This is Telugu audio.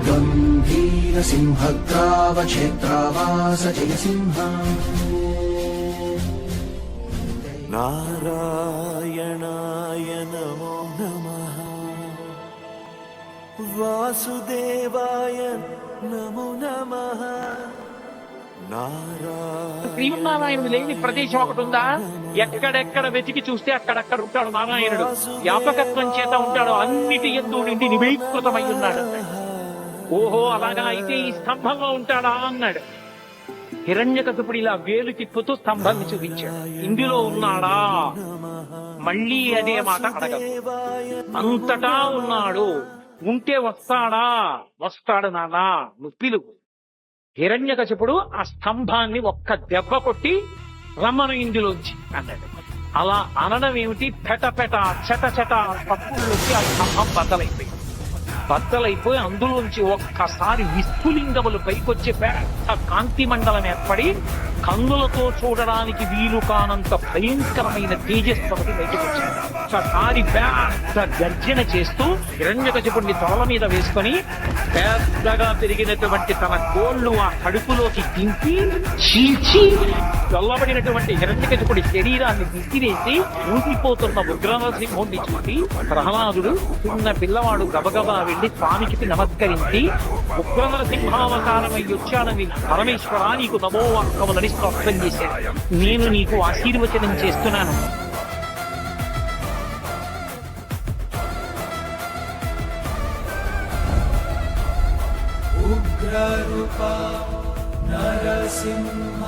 గంభీర సింహగ్రావ క్షేత్రావాస జయసింహ నారాయణాయ నమో నమః వాసుదేవాయ నమో నమః శ్రీమన్నారాయణుడు లేని ప్రదేశం ఒకటి ఉందా? ఎక్కడెక్కడ వెతికి చూస్తే అక్కడక్కడ ఉంటాడు నారాయణుడు. వ్యాపకత్వం చేత ఉంటాడు, అన్నిటి యందు నిండి నివేకృతమై ఉన్నాడు. ఓహో అలాగా అయితే ఈ స్తంభంలో ఉంటాడా అన్నాడు. హిరణ్యకశిపుడు ఇలా వేలు తిప్పుతూ స్తంభాన్ని చూపించాడు. ఇందులో ఉన్నాడా? మళ్ళీ అదే మాట అడగదు. అంతటా ఉన్నాడు. ఉంటే వస్తాడా? వస్తాడు నాన్నా, నువ్వు పిలువు. హిరణ్యకశిపుడు ఆ స్తంభాన్ని ఒక్క దెబ్బ కొట్టి రమ్మను ఇందులోంచి అన్నాడు. అలా అనడం ఏమిటి? పెట పెట చెట చెట పప్పుల్లోకి ఆ స్తంభం బద్దలైపోయి అందులోంచి ఒక్కసారి విస్ఫులింగములు పైకొచ్చి పెద్ద కాంతి మండలం ఏర్పడి కన్నులతో చూడడానికి వీలు కానంత భయంకరమైన తేజస్సుకి బయటకు వచ్చింది. ఒక్కసారి పెద్ద గర్జన చేస్తూ హిరణ్యకశిపుడిని తొడల మీద వేసుకొని పెద్దగా పెరిగినటువంటి తన కోళ్లు ఆ కడుపులోకి దింపి చీల్చి చల్లబడినటువంటి హిరణ్యకశిపుడి శరీరాన్ని విసిరేసి ఊగిపోతున్న ఉగ్రనరసింహుడిని చూసి ప్రహ్లాదుడు చిన్న పిల్లవాడు గబగబా వెళ్లి స్వామికి నమస్కరించి ఉగ్రనరసింహావతారమై వచ్చాడని పరమేశ్వర నీకు నమో వాక్కములని స్తోత్రం చేశాడు. నేను నీకు ఆశీర్వచనం చేస్తున్నాను. ఉగ్రరూప నరసింహ